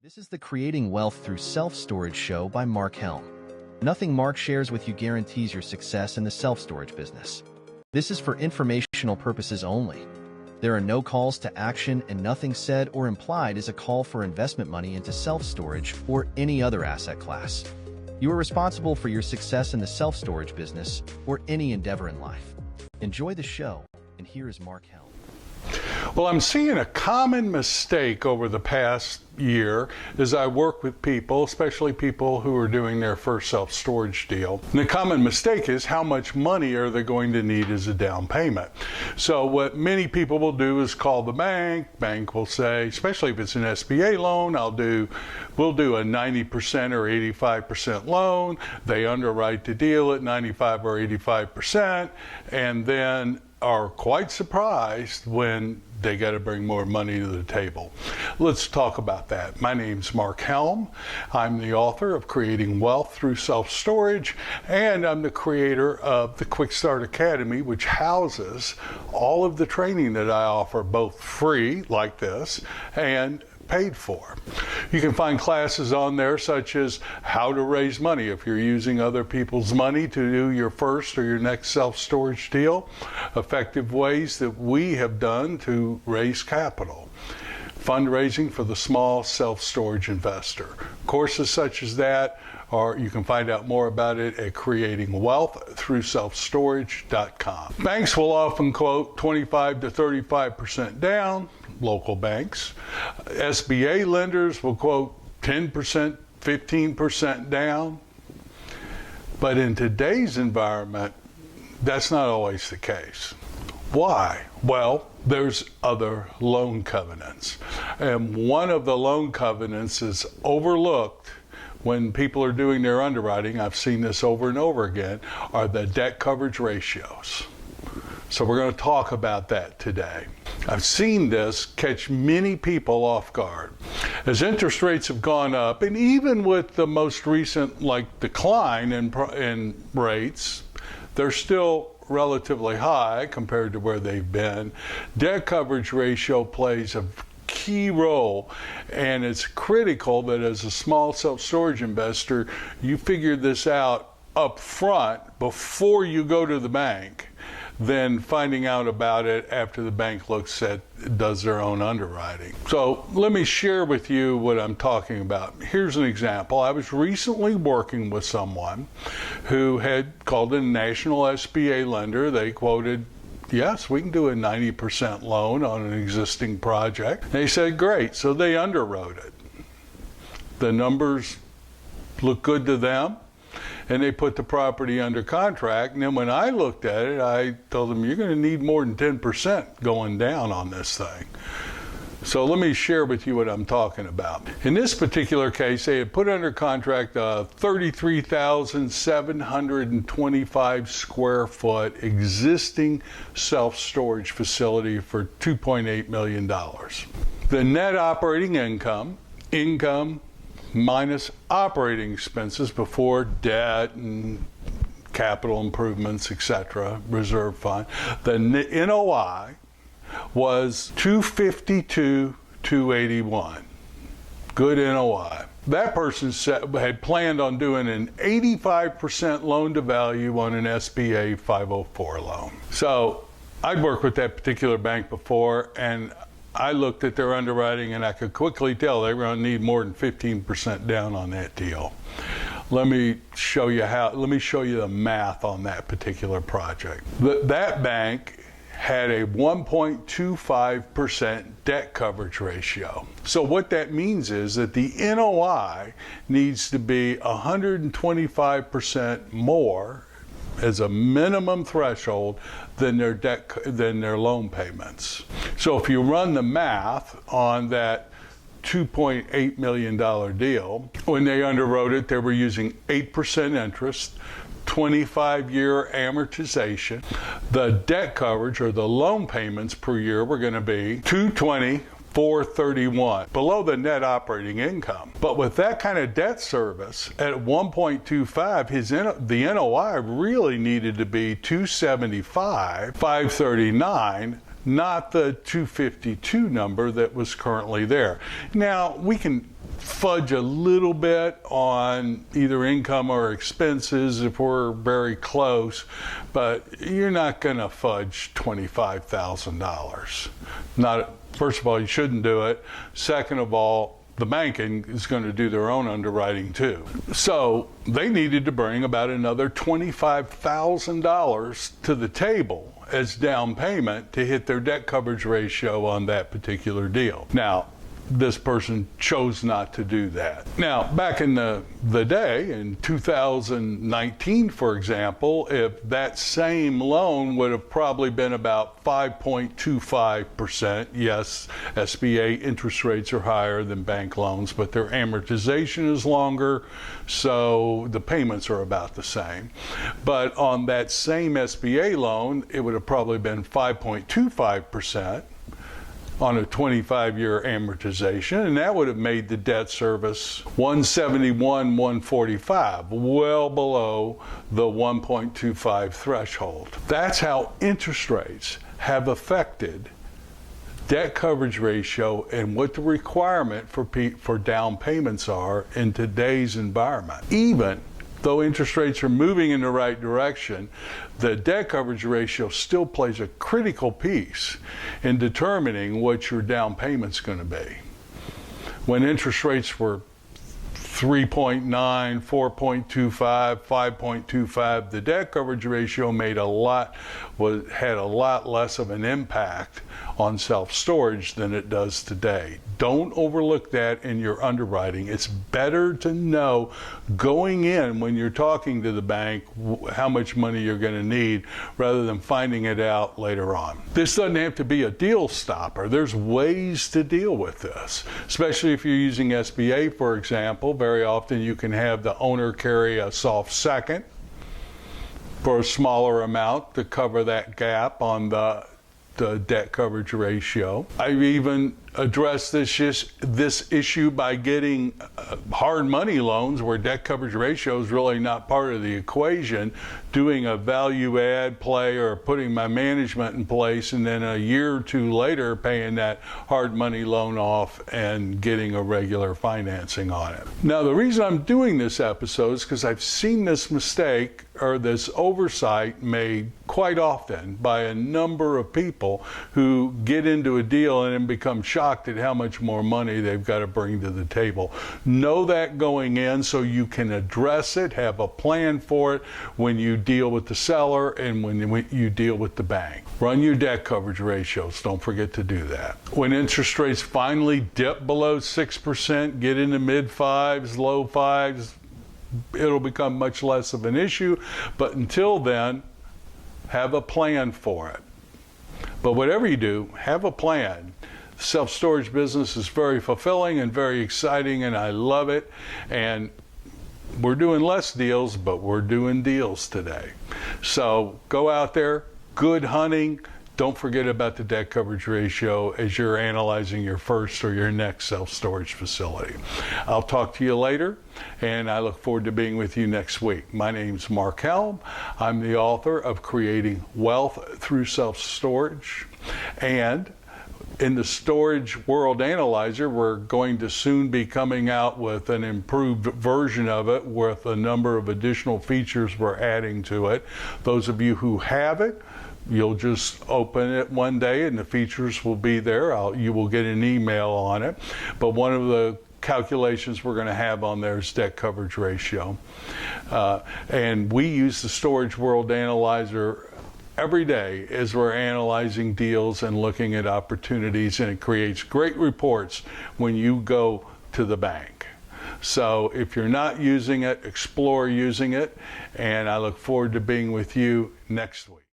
This is the Creating Wealth Through Self-Storage show by Mark Helm. Nothing Mark shares with you guarantees your success in the self-storage business. This is for informational purposes only. There are no calls to action, and nothing said or implied is a call for investment money into self-storage or any other asset class. You are responsible for your success in the self-storage business or any endeavor in life. Enjoy the show, and here is Mark Helm. Well, I'm seeing a common mistake over the past year as I work with people, especially people who are doing their first self-storage deal. And the common mistake is how much money are they going to need as a down payment. So what many people will do is call the bank. Bank will say, especially if it's an SBA loan, we'll do a 90% or 85% loan. They underwrite the deal at 95 or 85%, and then are quite surprised when they got to bring more money to the table. Let's talk about that. My name's Mark Helm. I'm the author of Creating Wealth Through Self-Storage, and I'm the creator of the Quickstart Academy, which houses all of the training that I offer, both free, like this, and paid for. You can find classes on there such as how to raise money if you're using other people's money to do your first or your next self-storage deal, effective ways that we have done to raise capital, fundraising for the small self-storage investor. Courses such as that, or you can find out more about it at creatingwealththroughselfstorage.com. Banks will often quote 25 to 35% down, local banks. SBA lenders will quote 10%, 15% down. But in today's environment, that's not always the case. Why? Well, there's other loan covenants. And one of the loan covenants is overlooked when people are doing their underwriting. I've seen this over and over again, are the debt coverage ratios. So we're going to talk about that today. I've seen this catch many people off guard. As interest rates have gone up, and even with the most recent decline in rates, they're still relatively high compared to where they've been. Debt coverage ratio plays a key role, and it's critical that as a small self-storage investor, you figure this out up front before you go to the bank, than finding out about it after the bank does their own underwriting. So let me share with you what I'm talking about. Here's an example. I was recently working with someone who had called in a national SBA lender. They quoted, yes, we can do a 90% loan on an existing project. They said, great. So they underwrote it. The numbers look good to them, and they put the property under contract. And then when I looked at it, I told them, you're going to need more than 10% going down on this thing. So let me share with you what I'm talking about. In this particular case, they had put under contract a 33,725 square foot existing self-storage facility for $2.8 million. The net operating income minus operating expenses before debt and capital improvements, etc., reserve fund, the NOI was $252,281. Good NOI. That person had planned on doing an 85% loan to value on an SBA 504 loan. So I'd worked with that particular bank before, and I looked at their underwriting, and I could quickly tell they were going to need more than 15% down on that deal. Let me show you the math on that particular project. That bank had a 1.25% debt coverage ratio. So what that means is that the NOI needs to be 125% more as a minimum threshold than their loan payments. So if you run the math on that $2.8 million deal, when they underwrote it, they were using 8% interest, 25-year amortization. The debt coverage, or the loan payments per year, were going to be $220,431, below the net operating income. But with that kind of debt service at 1.25, the NOI really needed to be $275,539, not the $252 number that was currently there. Now, we can fudge a little bit on either income or expenses if we're very close, but you're not going to fudge $25,000. First of all, you shouldn't do it. Second of all, the banking is going to do their own underwriting too. So they needed to bring about another $25,000 to the table as down payment to hit their debt coverage ratio on that particular deal. Now, this person chose not to do that. Now, back in the day, in 2019, for example, if that same loan would have probably been about 5.25%, yes, SBA interest rates are higher than bank loans, but their amortization is longer, so the payments are about the same. But on that same SBA loan, it would have probably been 5.25%. On a 25-year amortization, and that would have made the debt service 171, 145, well below the 1.25 threshold. That's how interest rates have affected debt coverage ratio and what the requirement for down payments are in today's environment. Even though interest rates are moving in the right direction, the debt coverage ratio still plays a critical piece in determining what your down payment's going to be. When interest rates were 3.9, 4.25, 5.25, the debt coverage ratio had a lot less of an impact on self-storage than it does today. Don't overlook that in your underwriting. It's better to know going in when you're talking to the bank how much money you're going to need rather than finding it out later on. This doesn't have to be a deal stopper. There's ways to deal with this, especially if you're using SBA, for example. Very often you can have the owner carry a soft second for a smaller amount to cover that gap on the debt coverage ratio. I've even addressed this issue by getting hard money loans where debt coverage ratio is really not part of the equation, doing a value add play or putting my management in place, and then a year or two later paying that hard money loan off and getting a regular financing on it. Now, the reason I'm doing this episode is because I've seen this mistake or this oversight made quite often by a number of people who get into a deal and then become shocked at how much more money they've got to bring to the table. Know that going in so you can address it, have a plan for it when you deal with the seller and when you deal with the bank. Run your debt coverage ratios. Don't forget to do that. When interest rates finally dip below 6%, get into mid fives, low fives, it'll become much less of an issue. But until then, have a plan for it. But whatever you do, have a plan. Self-storage business is very fulfilling and very exciting, and I love it. And we're doing less deals, but we're doing deals today. So go out there, good hunting. Don't forget about the debt coverage ratio as you're analyzing your first or your next self-storage facility. I'll talk to you later, and I look forward to being with you next week. My name's Mark Helm. I'm the author of Creating Wealth Through Self-Storage. And in the Storage World Analyzer, we're going to soon be coming out with an improved version of it with a number of additional features we're adding to it. Those of you who have it, you'll just open it one day and the features will be there. You will get an email on it. But one of the calculations we're going to have on there is debt coverage ratio. And we use the Storage World Analyzer every day as we're analyzing deals and looking at opportunities, and it creates great reports when you go to the bank. So if you're not using it, explore using it, and I look forward to being with you next week.